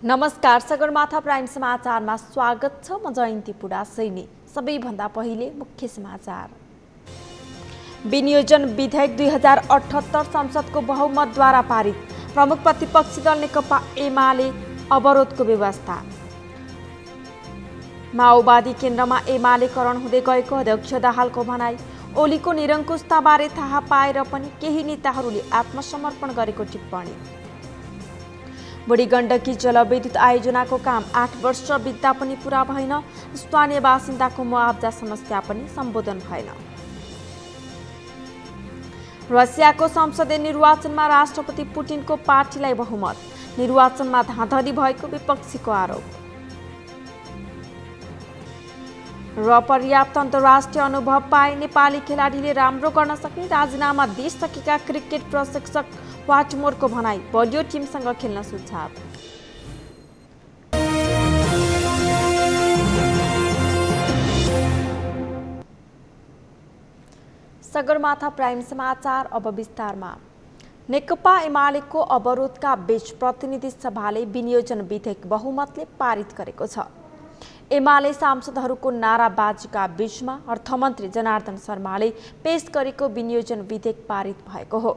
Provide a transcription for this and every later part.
नमस्कार, सगरमाथा प्राइम समाचारमा स्वागत छ। म जयन्ती पुडा सैनी। सबैभन्दा पहिले मुख्य समाचार। विनियोजन विधेयक 2078 संसदको बहुमतद्वारा पारित। प्रमुख प्रतिपक्षी दल नेकपा एमाले अवरोधको व्यवस्था। माओवादी केन्द्रमा एमालेकरण हुँदै गएको अध्यक्ष दाहालको भनाई। ओलीको निरङ्कुशताबारे थाहा पाएर पनि केही नेताहरूले आत्मसमर्पण गरेको टिप्पणी। बुढी गण्डकी जलविद्युत आयोजनाको काम 8 वर्ष बित्दा पनि पूरा भएन। स्थानीय बासिन्दाको मुआवजा समस्या पनि सम्बोधन भएन। रसियाको संसदीय निर्वाचनमा राष्ट्रपति पुटिनको पार्टीलाई बहुमत। निर्वाचनमा धाँधली भएको विपक्षीको आरोप। र पर्याप्त अन्तर्राष्ट्रिय अनुभव पाए नेपाली खेलाडीले राम्रो गर्न सक्ने राजीनामा दिइसकेका क्रिकेट प्रशिक्षक वाटमोरको भनाई। बलियो टिमसँग खेल्न सुझाव। सगरमाथा प्राइम समाचार अब विस्तारमा। नेकपा एमालेको अवरोधका बीच प्रतिनिधि सभाले विनियोजन विधेयक बहुमतले पारित गरेको छ। एमाले सांसदहरूको नाराबाजीका बीचमा अर्थमन्त्री जनार्दन शर्माले पेश गरेको विनियोजन विधेयक पारित भएको हो।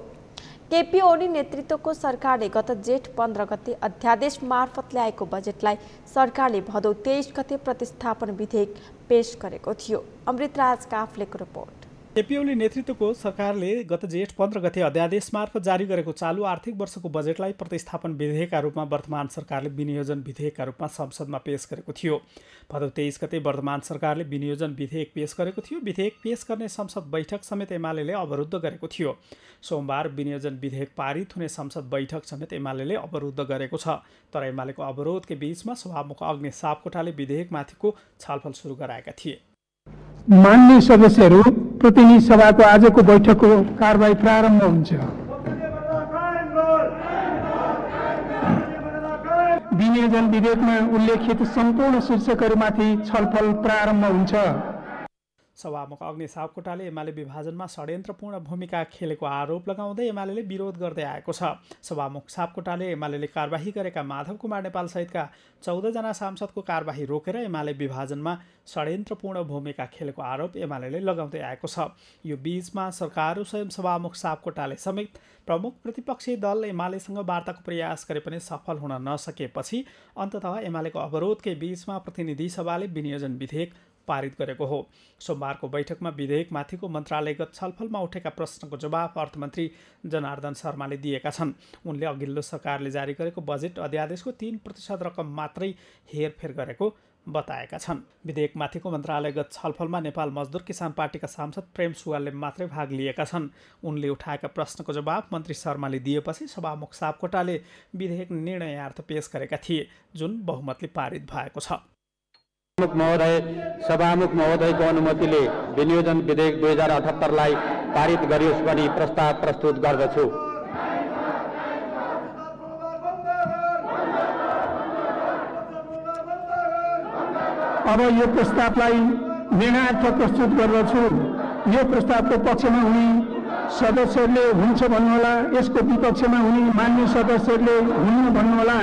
केपी ओली नेतृत्वको सरकारले गत जेठ 15 गते अध्यादेश मार्फत ल्याएको बजेटलाई सरकारले भदौ 23 गते प्रतिस्थापन विधेयक पेश गरेको थियो। अमृतराज काफ्लेको रिपोर्ट। केपी ओली नेतृत्वको सरकारले गत जेठ 15 गते अध्यादेश मार्फत जारी गरेको चालु आर्थिक वर्षको बजेटलाई प्रतिस्थापन विधेयकका रूपमा वर्तमान सरकारले विनियोजन विधेयकका रूपमा संसदमा पेश गरेको थियो। भदौ 23 गते वर्तमान सरकारले विनियोजन विधेयक पेश गरेको थियो। विधेयक पेश गर्ने संसद बैठक समेत एमाले अवरुद्ध गरेको थियो। सोमबार विनियोजन विधेयक पारित हुने संसद बैठक समेत एमाले अवरुद्ध गरेको छ। तर एमालेको अवरोधकै बीचमा सभामुख अग्नि सापकोटाले विधेयकमाथिको छलफल सुरु गराएका थिए। मान्य सदस्यहरू, प्रतिनिधि सभाको आजको बैठकको कारबाही प्रारम्भ हुन्छ। विनियोजन विधेयकमा उल्लेखित सम्पूर्ण शीर्षकहरूमाथि छलफल प्रारम्भ हुन्छ। सभामुख अग्नि सापकोटाले एमाले विभाजनमा षड्यन्त्रपूर्ण भूमिका खेलेको आरोप लगाउँदै एमाले विरोध गर्दै आएको छ। सभामुख सापकोटाले एमाले कारबाही गरेका माधव कुमार नेपाल सहितका 14 जना सांसदको कारबाही रोकेर एमाले विभाजनमा षड्यन्त्रपूर्ण भूमिका खेलेको आरोप एमाले लगाउँदै आएको छ। यो बीचमा सरकार स्वयं सभामुख सापकोटाले समेत प्रमुख प्रतिपक्षी दल एमालेसँग वार्ताको प्रयास गरे पनि सफल हुन नसकेपछि अन्ततः एमालेको अवरोधकै बीचमा प्रतिनिधि सभाले विनियोजन विधेयक पारित गरेको हो। सोमबारको बैठकमा विधेयकमाथिको मन्त्रालयगत छलफलमा उठेका प्रश्नको जवाफ अर्थमन्त्री जनार्दन शर्माले दिएका छन्। उनले अघिल्लो सरकारले जारी गरेको बजेट अध्यादेशको 3% रकम मात्रै हेरफेर गरेको बताएका छन्। विधेयकमाथिको मन्त्रालयगत छलफलमा नेपाल मजदुर किसान पार्टीका सांसद प्रेम सुवालले मात्रै भाग लिएका छन्। उनले उठाएका प्रश्नको जवाफ मन्त्री शर्माले दिएपछि सभामुख सापकोटाले विधेयक निर्णयार्थ पेश गरेका थिए, जुन बहुमतले पारित भएको छ। सभामुख महोदयको अनुमतिले विनियोजन विधेयक 2078 लाई पारित गरियोस् भनी प्रस्ताव प्रस्तुत गर्दछु। अब यो प्रस्तावलाई निर्णयार्थ प्रस्तुत गर्दछु। यो प्रस्तावको पक्षमा हुने सदस्यहरूले हुन्छ भन्नुहोला, यसको विपक्षमा हुने मान्य सदस्यहरूले हुन्न भन्नुहोला।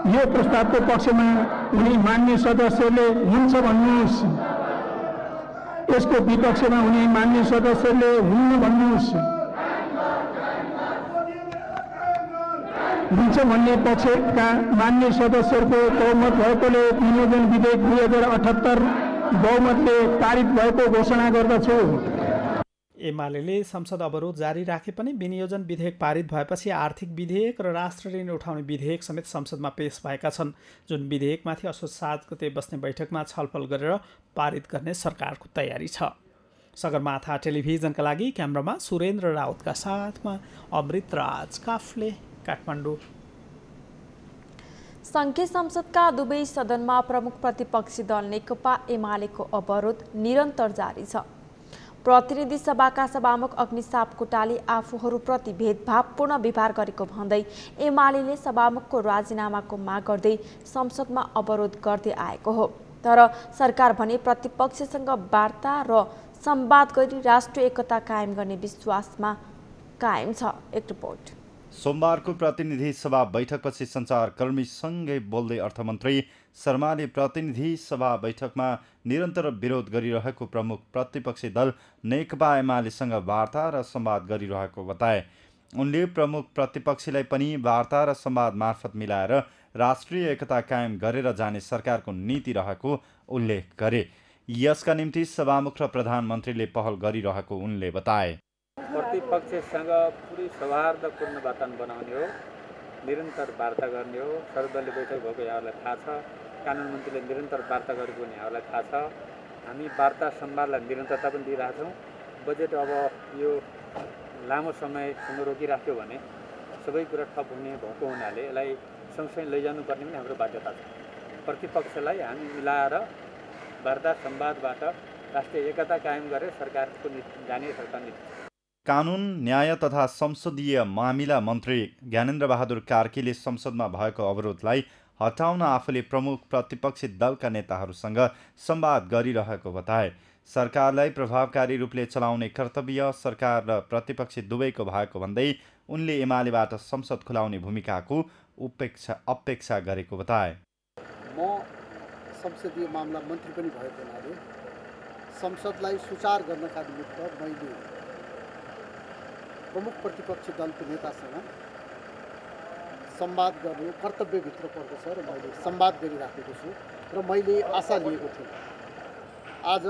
यो प्रस्तावको पक्षमा हुने मान्य सदस्यहरूले हुन्छ भन्नुहोस्, यसको विपक्षमा हुने मान्य सदस्यहरूले हुन्न भन्नुहोस्। हुन्छ भन्ने पक्षका मान्य सदस्यहरूको बहुमत भएकोले विनियोजन विधेयक 2078 बहुमतले पारित भएको घोषणा गर्दछु। एमाले संसद अवरोध जारी राखे पनि विनियोजन विधेयक पारित भएपछि आर्थिक विधेयक र राष्ट्र ऋण उठाउने विधेयक समेत संसदमा पेश भएका छन्, जुन विधेयकमाथि असोज 7 गते बस्ने बैठकमा छलफल गरेर पारित गर्ने सरकारको तयारी छ। सगरमाथा टेलिभिजनका लागि क्यामेरामा सुरेन्द्र राउतका साथमा अमृतराज काफ्ले, काठमाडौँ। संघीय संसदका दुवै सदनमा प्रमुख प्रतिपक्षी दल नेकपा एमालेको अवरोध निरन्तर जारी छ। प्रतिनिधि सभाका सभामुख अग्नि सापकोटाले आफूहरूप्रति भेदभावपूर्ण व्यवहार गरेको भन्दै एमाले सभामुखको राजीनामाको माग गर्दै संसदमा अवरोध गर्दै आएको हो। तर सरकार भने प्रतिपक्षसँग वार्ता र संवाद गरी राष्ट्रिय एकता कायम गर्ने विश्वासमा कायम छ। एक रिपोर्ट। सोमबारको प्रतिनिधि सभा बैठकपछि सञ्चारकर्मीसँगै बोल्दै अर्थमन्त्री शर्माले प्रतिनिधि सभा बैठकमा निरन्तर विरोध गरिरहेको प्रमुख प्रतिपक्षी दल नेकपा एमालेसँग वार्ता र संवाद गरिरहेको बताए। उनले प्रमुख प्रतिपक्षीलाई पनि वार्ता र संवाद मार्फत मिलाएर राष्ट्रिय एकता कायम गरेर जाने सरकारको नीति रहेको उल्लेख गरे। यसका निम्ति सभामुख र प्रधानमन्त्रीले पहल गरिरहेको उनले बताए। प्रतिपक्षसँग पुरै सौहार्दपूर्ण वातावरण बनाउने हो, निरन्तर वार्ता गर्ने हो। सर्वदलीय बैठक भएको यहाँहरूलाई थाहा छ, कानुन मन्त्रीले निरन्तर वार्ता गरेको यहाँहरूलाई थाहा छ। हामी वार्ता संवादलाई निरन्तरता पनि दिइरहेछौँ। बजेट अब यो लामो समयसम्म रोकिराख्यो भने सबै कुरा ठप हुने भएको हुनाले यसलाई सँगसँगै लैजानुपर्ने पनि हाम्रो बाध्यता छ। प्रतिपक्षलाई हामी मिलाएर वार्ता संवादबाट राष्ट्रिय एकता कायम गरेर सरकारको जाने सरकार नीति। कानुन, न्याय तथा संसदीय मामिला मन्त्री ज्ञानेन्द्र बहादुर कार्कीले संसदमा भएको अवरोधलाई हटाउन आफूले प्रमुख प्रतिपक्षी दलका नेताहरूसँग संवाद गरिरहेको बताए। सरकारलाई प्रभावकारी रूपले चलाउने कर्तव्य सरकार र प्रतिपक्षी दुवैको भएको भन्दै उनले एमालेबाट संसद खुलाउने भूमिकाको अपेक्षा गरेको बताए। म संसदीय मामला मन्त्री पनि भएको हुनाले संसदलाई सुचार गर्नका निमित्त मैले प्रमुख प्रतिपक्षी दलको नेतासँग संवाद गर्नु कर्तव्यभित्र पर्दछ र मैले संवाद गरिराखेको छु र मैले आशा लिएको थिएँ आज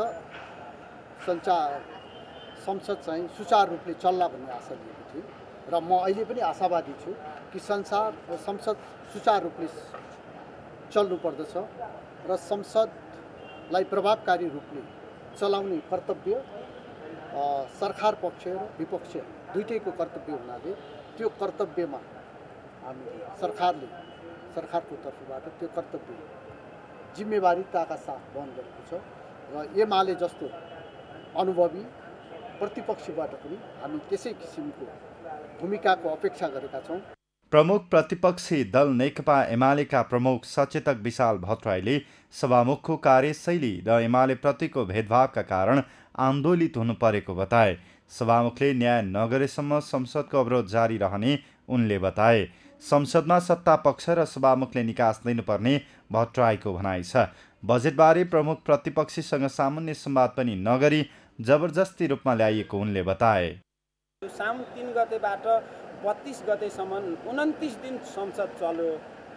संसद चाहिँ सुचारू रूपले चल्ला भन्ने आशा लिएको थिएँ र म अहिले पनि आशावादी छु कि संसद सुचारू रूपले चल्नु पर्दछ र संसदलाई प्रभावकारी रूपले चलाउने कर्तव्य सरकार पक्ष र विपक्ष दुईटैको कर्तव्य हुनाले त्यो कर्तव्यमा हामी सरकारको तर्फबाट त्यो कर्तव्य जिम्मेवारीताका साथ वहन गरेको छ र एमाले जस्तो अनुभवी प्रतिपक्षीबाट पनि हामी त्यसै किसिमको भूमिकाको अपेक्षा गरेका छौँ। प्रमुख प्रतिपक्षी दल नेकपा एमालेका प्रमुख सचेतक विशाल भट्टराईले सभामुखको कार्यशैली र एमालेप्रतिको भेदभावका कारण आन्दोलित हुनु परेको बताए। सभामुखले न्याय नगरेसम्म संसदको अवरोध जारी रहने उनले बताए। संसदमा सत्ता पक्ष र सभामुखले निकास दिनुपर्ने भट्टराईको भनाइ छ। बजेटबारे प्रमुख प्रतिपक्षीसँग सामान्य संवाद पनि नगरी जबरजस्ती रूपमा ल्याइएको उनले बताए। साउन 3 गतेबाट 32 गतेसम्म 29 दिन संसद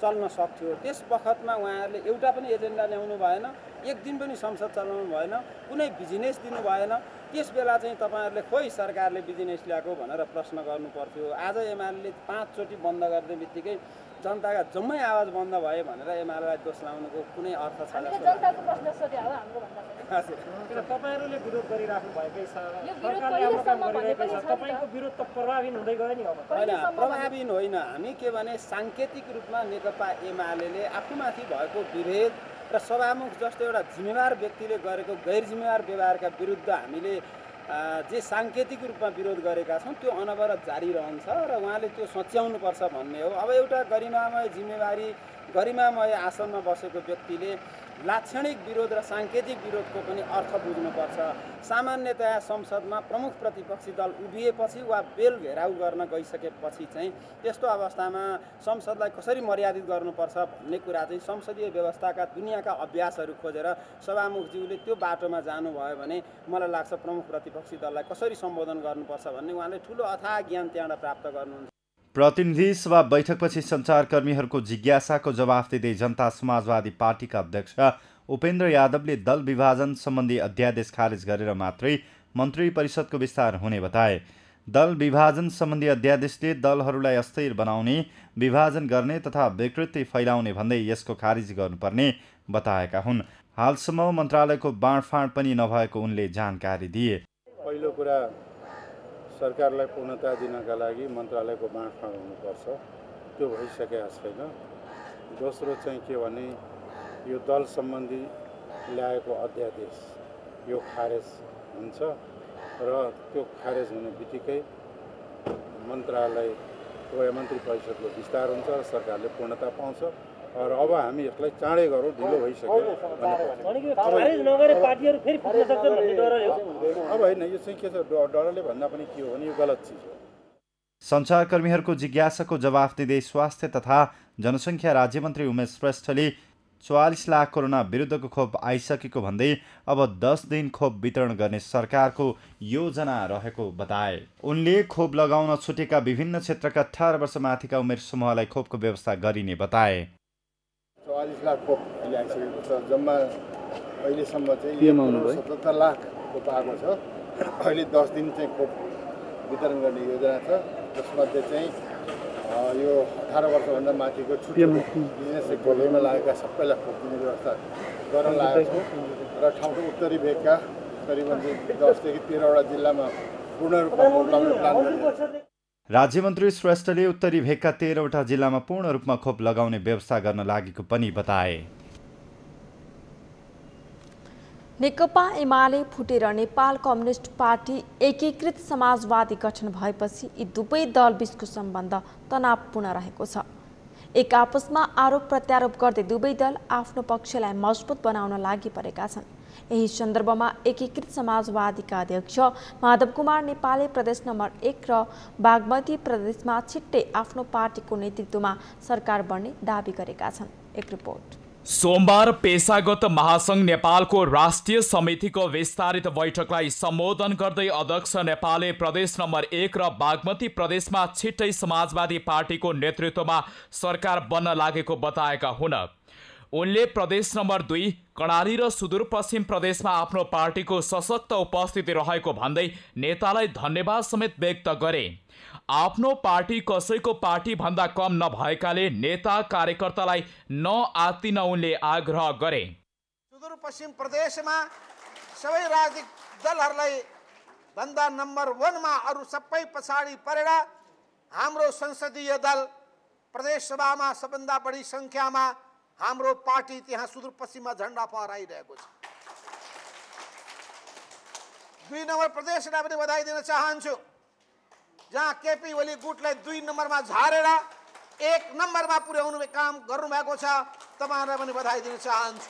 चल्न सक्थ्यो। त्यस बखतमा उहाँहरूले एउटा पनि एजेन्डा ल्याउनु भएन, एक दिन पनि संसद चलाउनु भएन, कुनै बिजनेस दिनु भएन। त्यस बेला चाहिँ तपाईँहरूले खोइ सरकारले बिजनेस ल्याएको भनेर प्रश्न गर्नु पर्थ्यो। आज एमाले 5 चोटि बन्द गर्ने बित्तिकै जनताका जम्मै आवाज बन्द भयो भनेर एमालेलाई दोष लाउनुको कुनै अर्थ छैन। जनताको प्रश्न सोधे हो हाम्रो भन्दा किन तपाईहरुले विरोध गरिराख्नु भएकै छ, सरकारले आफ्नो काम गरिरहेकै छ, तपाईको विरोध त प्रभावहीन हुँदै गयो नि। अब हैन, प्रभावहीन होइन। हामी के भने सांकेतिक रूपमा नेकपा एमालेले आफूमाथि भएको विभेद र सभामुख जस्तो एउटा जिम्मेवार व्यक्तिले गरेको गैर जिम्मेवार व्यवहारका विरुद्ध हामीले जे सांकेतिक रूपमा विरोध गरेका छौँ त्यो अनवरत जारी रहन्छ र उहाँले त्यो सच्याउनुपर्छ भन्ने हो। अब एउटा गरिमामय आसनमा बसेको व्यक्तिले लाक्षणिक विरोध र सांकेतिक विरोधको पनि अर्थ बुझ्नुपर्छ। सामान्यतया संसदमा प्रमुख प्रतिपक्षी दल उभिएपछि वा बेल घेराउ गर्न गइसकेपछि चाहिँ त्यस्तो अवस्थामा संसदलाई कसरी मर्यादित गर्नुपर्छ भन्ने कुरा चाहिँ संसदीय व्यवस्थाका दुनियाँका अभ्यासहरू खोजेर सभामुखज्यूले त्यो बाटोमा जानुभयो भने मलाई लाग्छ प्रमुख प्रतिपक्षी दललाई कसरी सम्बोधन गर्नुपर्छ भन्ने उहाँले ठुलो अथाह ज्ञान त्यहाँबाट प्राप्त गर्नुहुन्छ। प्रतिनिधि सभा बैठकपछि सञ्चारकर्मीहरूको जिज्ञासाको जवाफ दिँदै जनता समाजवादी पार्टीका अध्यक्ष उपेन्द्र यादवले दल विभाजन सम्बन्धी अध्यादेश खारेज गरेर मात्रै मन्त्री परिषदको विस्तार हुने बताए। दल विभाजन सम्बन्धी अध्यादेशले दलहरूलाई अस्थिर बनाउने, विभाजन गर्ने तथा विकृति फैलाउने भन्दै यसको खारिज गर्नुपर्ने बताएका हुन्। हालसम्म मन्त्रालयको बाँडफाँड पनि नभएको उनले जानकारी दिए। पहिलो कुरा सरकारलाई पूर्णता दिनका लागि मन्त्रालयको बाँडफाँड हुनुपर्छ, त्यो भइसकेको छैन। दोस्रो चाहिँ के भने यो दल सम्बन्धी ल्याएको अध्यादेश यो खारेज हुन्छ र त्यो खारेज हुने बित्तिकै मन्त्रालयको मन्त्री परिषदको विस्तार हुन्छ र सरकारले पूर्णता पाउँछ। र अब हामी यसलाई चाँडै गरौँ, ढिलो भइसक्यो अब होइन। यो चाहिँ के छ, डरले भन्दा पनि के हो भने यो गलत चिज हो। सञ्चारकर्मीहरूको जिज्ञासाको जवाफ दिँदै स्वास्थ्य तथा जनसङ्ख्या राज्यमन्त्री उमेश श्रेष्ठले 44 लाख कोरोना विरुद्धको खोप आइसकेको भन्दै अब 10 दिन खोप वितरण गर्ने सरकारको योजना रहेको बताए। उनले खोप लगाउन छुटेका विभिन्न क्षेत्रका 18 वर्षमाथिका उमेर समूहलाई खोपको व्यवस्था गरिने बताए। 44 लाख खोप अहिले आइसकेको छ। जम्मा अहिलेसम्म चाहिँ 77 लाख खोप आएको छ। अहिले 10 दिन चाहिँ खोप वितरण गर्ने योजना छ। त्यसमध्ये चाहिँ यो 18 वर्षभन्दा माथिको छुट्टै बिजनेस सेक्टरमा लागेका सबैलाई खोप दिने व्यवस्था गर्न लागेको छ र ठाउँको उत्तरी भेगका करिबन 10 देखि 13वटा जिल्लामा पूर्ण रूपमा खोप लगाउने प्लान गरिएको छ। राज्यमन्त्री श्रेष्ठले उत्तरी भेगका 13वटा जिल्लामा पूर्ण रूपमा खोप लगाउने व्यवस्था गर्न लागेको पनि बताए। नेकपा एमाले फुटेर नेपाल कम्युनिस्ट पार्टी एकीकृत समाजवादी गठन भएपछि यी दुवै दलबीचको सम्बन्ध तनावपूर्ण रहेको छ। एक आपसमा आरोप प्रत्यारोप गर्दै दुवै दल आफ्नो पक्षलाई मजबुत बनाउन लागि परेका छन्। यही सन्दर्भमा एकीकृत समाजवादीका अध्यक्ष माधव कुमार नेपालले प्रदेश नम्बर 1 र बागमती प्रदेशमा छिट्टै आफ्नो पार्टीको नेतृत्वमा सरकार बन्ने दाबी गरेका छन्। एक रिपोर्ट। सोमबार पेशागत महासंघ नेपालको राष्ट्रिय समितिको विस्तारित बैठकलाई सम्बोधन गर्दै अध्यक्ष नेपालले प्रदेश नम्बर 1 र बागमती प्रदेशमा छिट्टै समाजवादी पार्टीको नेतृत्वमा सरकार बन्न लागेको बताएका हुन्। उनले प्रदेश नम्बर 2 कर्णाली र सुदूरपश्चिम प्रदेशमा आफ्नो पार्टीको सशक्त उपस्थिति रहेको भन्दै नेतालाई धन्यवाद समेत व्यक्त गरे। आफ्नो पार्टी कसैको पार्टी भन्दा कम नभएकाले नेता कार्यकर्तालाई नआत्तिन उनले आग्रह गरे। सुदूरपश्चिम प्रदेशमा सबै राजनीतिक दलहरूलाई भन्दा नम्बर 1 मा अरू सबै पछाडि परेर हाम्रो संसदीय दल प्रदेश सभामा सबभन्दा बढी संख्यामा हाम्रो पार्टी त्यहाँ सुदूरपश्चिममा झण्डा फहराइरहेको छ। 2 नम्बर प्रदेशलाई पनि बधाई दिन चाहन्छु, जहाँ केपी ओली गुटलाई 2 नम्बरमा झारेर 1 नम्बरमा पुर्याउनु काम गर्नुभएको छ। तपाईँहरूलाई पनि बधाई दिन चाहन्छु।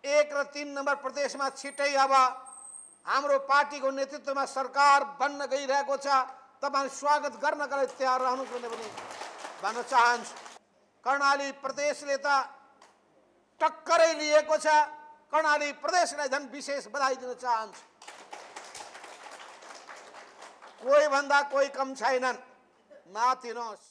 1 र 3 नम्बर प्रदेशमा छिट्टै अब हाम्रो पार्टीको नेतृत्वमा सरकार बन्न गइरहेको छ। तपाईँ स्वागत गर्नका लागि तयार रहनु पनि भन्न चाहन्छु। कर्णाली प्रदेशले त टक्करै लिएको छ। कर्णाली प्रदेशलाई झन् विशेष बधाई दिन चाहन्छु। कोही भन्दा कोही कम छैनन्, नातिनुहोस्।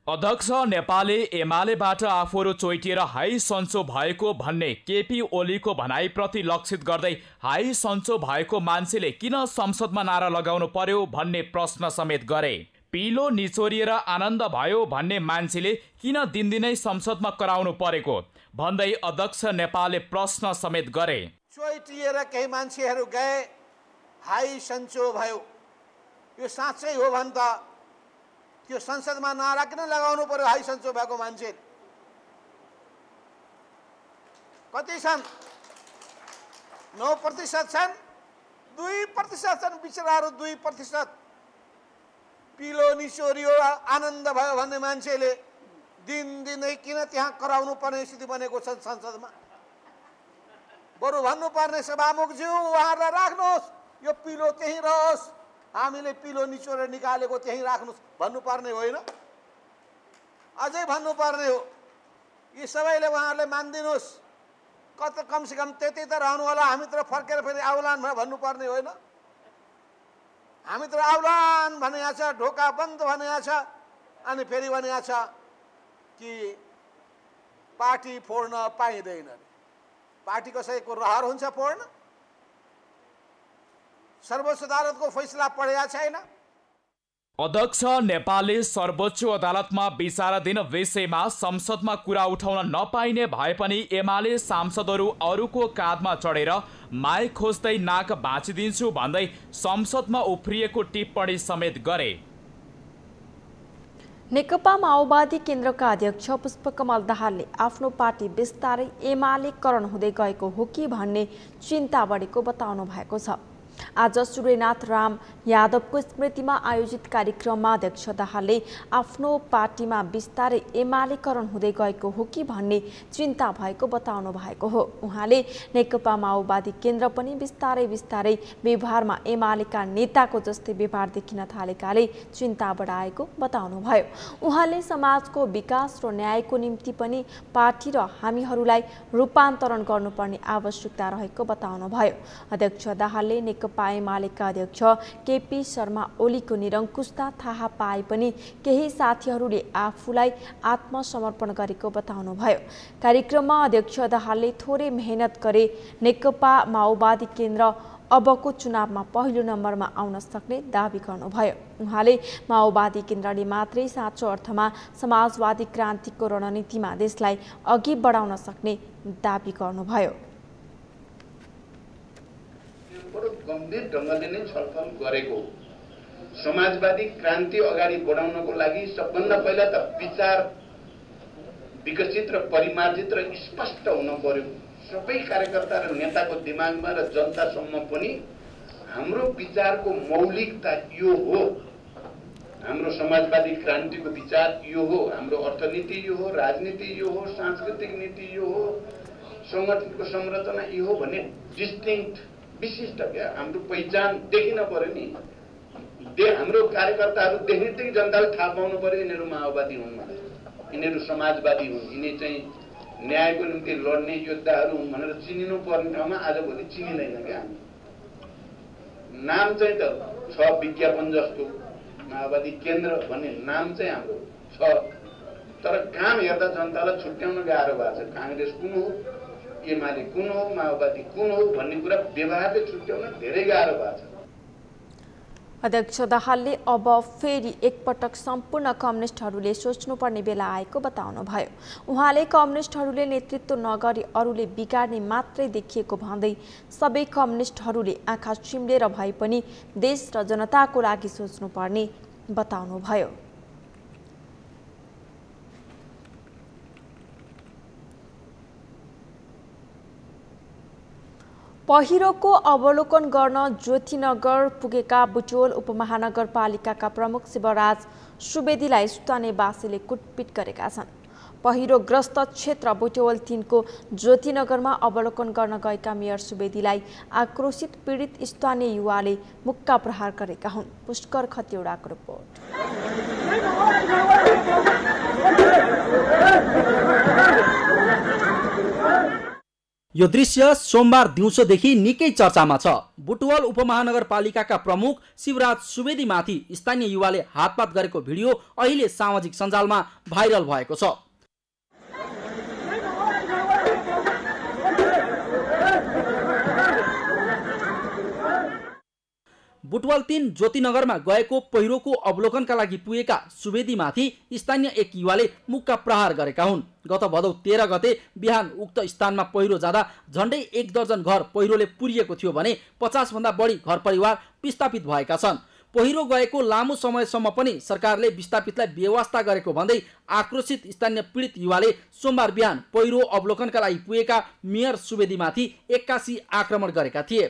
अध्यक्ष नेपालले एमालेबाट आफूहरू चोइटिएर हाई सन्चो भएको भन्ने केपी ओलीको भनाइप्रति लक्षित गर्दै हाई सन्चो भएको मान्छेले किन संसदमा नारा लगाउनु पर्यो भन्ने प्रश्न समेत गरे। पिलो निचोरिएर आनन्द भयो भन्ने मान्छेले किन दिनदिनै संसदमा कराउनु परेको भन्दै अध्यक्ष नेपालले प्रश्न समेत गरे। चोइटिएर केही मान्छेहरू गए, हाई सन्चो भयो, यो साँच्चै हो भने त त्यो संसदमा नारा किन लगाउनु पर्यो? हाई सन्चो भएको मान्छे कति छन्? 9% छन्, 2% छन् बिचराहरू। 2% पिलो निचोरियो आनन्द भयो भन्ने मान्छेले दिनदिनै किन त्यहाँ कराउनु पर्ने स्थिति बनेको छ संसदमा? बरु भन्नुपर्ने सभामुखज्यू उहाँहरूलाई राख्नुहोस्, यो पिलो त्यहीँ रहोस्, हामीले पिलो निचोरेर निकालेको त्यहीँ राख्नुहोस् भन्नुपर्ने होइन, अझै भन्नुपर्ने हो। यी सबैले उहाँहरूले मानिदिनुहोस्, कमसेकम त्यति त रहनु होला, हामीतिर फर्केर फेरि आउलान् भनेर भन्नुपर्ने होइन। हामीतिर आउलान् भनेको छ, ढोका बन्द भनेको छ, अनि फेरि भनेको छ कि पार्टी फोड्न पाइँदैन। पार्टी कसैको रहर हुन्छ फोड्न? सर्वोच्च अदालतको फैसला पढेका छैन। अध्यक्ष नेपालले सर्वोच्च अदालतमा विचाराधीन विषयमा संसदमा कुरा उठाउन नपाइने भए पनि एमाले सांसदहरू अरूको काँधमा चढेर माइक खोज्दै नाक भाँचिदिन्छु भन्दै संसदमा उफ्रिएको टिप्पणी समेत गरे। नेकपा माओवादी केन्द्रका अध्यक्ष पुष्पकमल दाहालले आफ्नो पार्टी बिस्तारै एमालेकरण हुँदै गएको हो कि भन्ने चिन्ता बढेको बताउनु भएको छ। आज सूर्यनाथ राम यादवको स्मृतिमा आयोजित कार्यक्रममा अध्यक्ष दाहालले आफ्नो पार्टीमा बिस्तारै एमालेकरण हुँदै गएको हो कि भन्ने चिन्ता भएको बताउनु भएको हो। उहाँले नेकपा माओवादी केन्द्र पनि बिस्तारै व्यवहारमा एमालेका नेताको जस्तै व्यवहार देखिन थालेकाले चिन्ता बढाएको बताउनुभयो। उहाँले समाजको विकास र न्यायको निम्ति पनि पार्टी र हामीहरूलाई रूपान्तरण गर्नुपर्ने आवश्यकता रहेको बताउनुभयो। अध्यक्ष दाहालले नेकपा एमालेका अध्यक्ष केपी शर्मा ओलीको निरङ्कुशता थाहा पाए पनि केही साथीहरूले आफूलाई आत्मसमर्पण गरेको बताउनुभयो। कार्यक्रममा अध्यक्ष दाहालले थोरै मेहनत गरे नेकपा माओवादी केन्द्र अबको चुनावमा पहिलो नम्बरमा आउन सक्ने दावी गर्नुभयो। उहाँले माओवादी केन्द्रले मात्रै साँचो अर्थमा समाजवादी क्रान्तिको रणनीतिमा देशलाई अघि बढाउन सक्ने दावी गर्नुभयो। गम्भीर ढङ्गले नै छलफल गरेको समाजवादी क्रान्ति अगाडि बढाउनको लागि सबभन्दा पहिला त विचार विकसित र परिमार्जित र स्पष्ट हुन पर्यो। सबै कार्यकर्ता र नेताको दिमागमा र जनतासम्म पनि हाम्रो विचारको मौलिकता यो हो, हाम्रो समाजवादी क्रान्तिको विचार यो हो, हाम्रो अर्थनीति यो हो, राजनीति यो हो, सांस्कृतिक नीति यो हो, संगठनको संरचना यो हो भन्ने डिस्टिङ्क्ट विशिष्ट क्या हाम्रो पहिचान देखिन पर्यो नि। हाम्रो कार्यकर्ताहरू देख्नेबित्तिकै जनताले थाहा पाउनु पर्यो यिनीहरू माओवादी हुन्, यिनीहरू समाजवादी हुन्, यिनी चाहिँ न्यायको निम्ति लड्ने योद्धाहरू हुन् भनेर चिनिनु पर्ने ठाउँमा आजभोलि चिनिँदैन क्या। हामी नाम चाहिँ त छ विज्ञापन जस्तो माओवादी केन्द्र भन्ने नाम चाहिँ हाम्रो छ, तर काम हेर्दा जनतालाई छुट्याउन गाह्रो भएको छ। काङ्ग्रेस कुन हो, एमाले कुन हो, माओवादी कुन हो भन्ने कुरा व्यवहारले छुट्याउन धेरै गाह्रो भएको छ। अध्यक्ष दाहालले अब फेरि एकपटक सम्पूर्ण कम्युनिस्टहरूले सोच्नुपर्ने बेला आएको बताउनुभयो। उहाँले कम्युनिस्टहरूले नेतृत्व नगरी अरूले बिगार्ने मात्रै देखिएको भन्दै सबै कम्युनिस्टहरूले आँखा चिम्लेर भए पनि देश र जनताको लागि सोच्नुपर्ने बताउनुभयो। पहिरोको अवलोकन गर्न ज्योतिनगर पुगेका बुटवल उपमहानगरपालिकाका प्रमुख शिवराज सुवेदीलाई स्थानीयवासीले कुटपिट गरेका छन्। पहिरोग्रस्त क्षेत्र बुटवल 3 को ज्योतिनगरमा अवलोकन गर्न गएका मेयर सुवेदीलाई आक्रोशित पीडित स्थानीय युवाले मुक्का प्रहार गरेका हुन्। पुष्कर खतिवडाको रिपोर्ट। यो दृश्य सोमबार दिउँसोदेखि निकै चर्चामा छ। बुटवल उपमहानगरपालिकाका प्रमुख शिवराज सुवेदीमाथि स्थानीय युवाले हातपात गरेको भिडियो अहिले सामाजिक सञ्जालमा भाइरल भएको छ। बुटवल 3 ज्योतिनगरमा गएको पहिरोको अवलोकनका लागि पुगेका सुवेदीमाथि स्थानीय एक युवाले मुक्का प्रहार गरेका हुन्। गत भदौ 13 गते बिहान उक्त स्थानमा पहिरो जाँदा झण्डै 1 दर्जन घर पहिरोले पुरिएको थियो भने 50 भन्दा बढी घर परिवार विस्थापित भएका छन्। पहिरो गएको लामो समयसम्म पनि सरकारले विस्थापितलाई बेवास्ता गरेको भन्दै आक्रोशित स्थानीय पीडित युवाले सोमबार बिहान पहिरो अवलोकनका लागि पुगेका मेयर सुवेदीमाथि 81 आक्रमण गरेका थिए।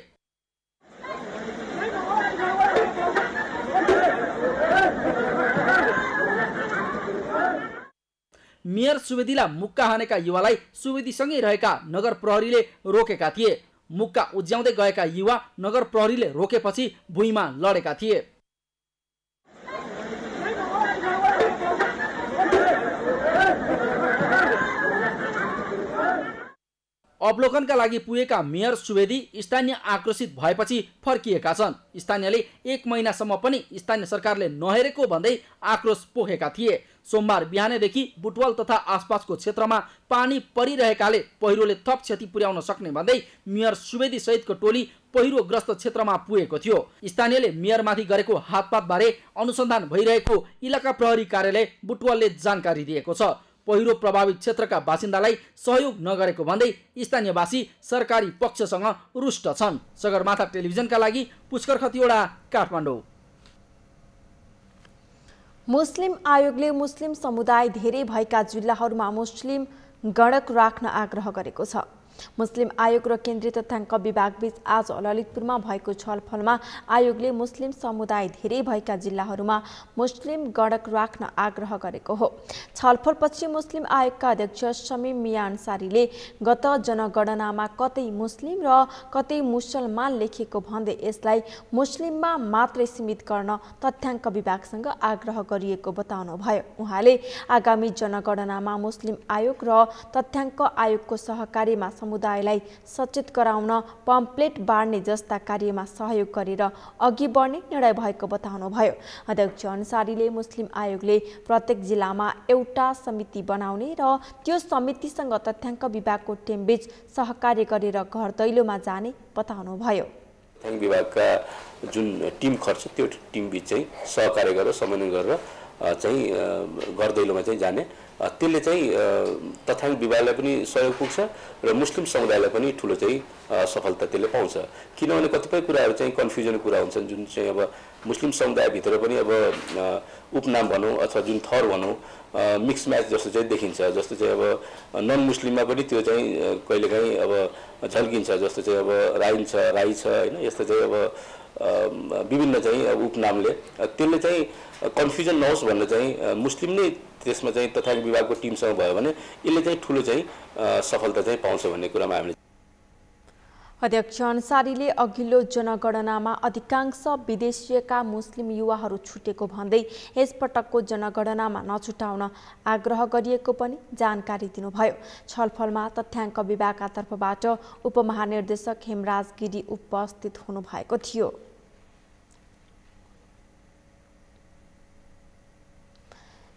मेयर सुवेदीलाई मुक्का हानेका युवालाई सुवेदीसँगै रहेका नगर प्रहरीले रोकेका थिए। मुक्का उज्याउँदै गएका युवा नगर प्रहरीले रोकेपछि भुइँमा लडेका थिए। अवलोकनका लागि पुगेका मेयर सुवेदी स्थानीय आक्रोशित भएपछि फर्किएका छन्। स्थानीयले 1 महिनासम्म पनि स्थानीय सरकारले नहेरेको भन्दै आक्रोश पोखेका थिए। सोमबार बिहानैदेखि बुटवल तथा आसपासको क्षेत्रमा पानी परिरहेकाले पहिरोले थप क्षति पुर्याउन सक्ने भन्दै मेयर सुवेदी सहितको टोली पहिरोग्रस्त क्षेत्रमा पुगेको थियो। स्थानीयले मेयरमाथि गरेको हातपातबारे अनुसन्धान भइरहेको इलाका प्रहरी कार्यालय बुटवलले जानकारी दिएको छ। पहिरो प्रभावित क्षेत्रका बासिन्दालाई सहयोग नगरेको भन्दै स्थानीयवासी सरकारी पक्षसँग रुष्ट छन्। सगरमाथा टेलिभिजनका लागि पुष्कर खतिवडा, काठमाडौँ। मुस्लिम आयोगले मुस्लिम समुदाय धेरै भएका जिल्लाहरूमा मुस्लिम गणक राख्न आग्रह गरेको छ। मुस्लिम आयोग र केन्द्रीय तथ्याङ्क विभागबीच आज ललितपुरमा भएको छलफलमा आयोगले मुस्लिम समुदाय धेरै भएका जिल्लाहरूमा मुस्लिम गणक राख्न आग्रह गरेको हो। छलफलपछि मुस्लिम आयोगका अध्यक्ष शमीम मिया अन्सारीले गत जनगणनामा कतै मुस्लिम र कतै मुसलमान लेखिएको भन्दै यसलाई मुस्लिममा मात्रै सीमित गर्न तथ्याङ्क विभागसँग आग्रह गरिएको बताउनुभयो। उहाँले आगामी जनगणनामा मुस्लिम आयोग र तथ्याङ्क आयोगको सहकार्यमा समुदायलाई सचेत गराउन पम्पलेट बाँड्ने जस्ता कार्यमा सहयोग गरेर अघि बढ्ने निर्णय भएको बताउनुभयो। अध्यक्ष अन्सारीले मुस्लिम आयोगले प्रत्येक जिल्लामा एउटा समिति बनाउने र त्यो समितिसँग तथ्याङ्क विभागको टिमबीच सहकार्य गरेर घर दैलोमा जाने बताउनुभयो। तथ्याङ्क विभागका जुन टिम खर्च त्यो टिमबीच चाहिँ सहकार्य गरेर समन्वय गरेर चाहिँ घर दैलोमा चाहिँ जाने, त्यसले चाहिँ तथ्याङ्क विभागलाई पनि सहयोग पुग्छ र मुस्लिम समुदायलाई पनि ठुलो चाहिँ सफलता त्यसले पाउँछ। किनभने कतिपय कुराहरू चाहिँ कन्फ्युजन कुरा हुन्छन् जुन चाहिँ अब मुस्लिम समुदायभित्र पनि अब उपनाम भनौँ अथवा जुन थर भनौँ मिक्स म्याच जस्तो चाहिँ देखिन्छ। जस्तो चाहिँ अब नन मुस्लिममा पनि त्यो चाहिँ कहिलेकाहीँ अब झल्किन्छ। जस्तो चाहिँ अब राई छ होइन, यस्तो चाहिँ अब विभिन्न चाहिँ उपनामले त्यसले चाहिँ कन्फ्युजन नहोस् भनेर चाहिँ मुस्लिम नै त्यसमा चाहिँ तथ्याङ्क विभागको टिमसँग भयो भने यसले चाहिँ ठुलो चाहिँ सफलता चाहिँ पाउँछ भन्ने कुरामा हामीले। अध्यक्ष अन्सारीले अघिल्लो जनगणनामा अधिकांश विदेशीयका मुस्लिम युवाहरू छुटेको भन्दै यसपटकको जनगणनामा नछुटाउन आग्रह गरिएको पनि जानकारी दिनुभयो। छलफलमा तथ्याङ्क विभागका तर्फबाट उपमहानिर्देशक हेमराज गिरी उपस्थित हुनुभएको थियो।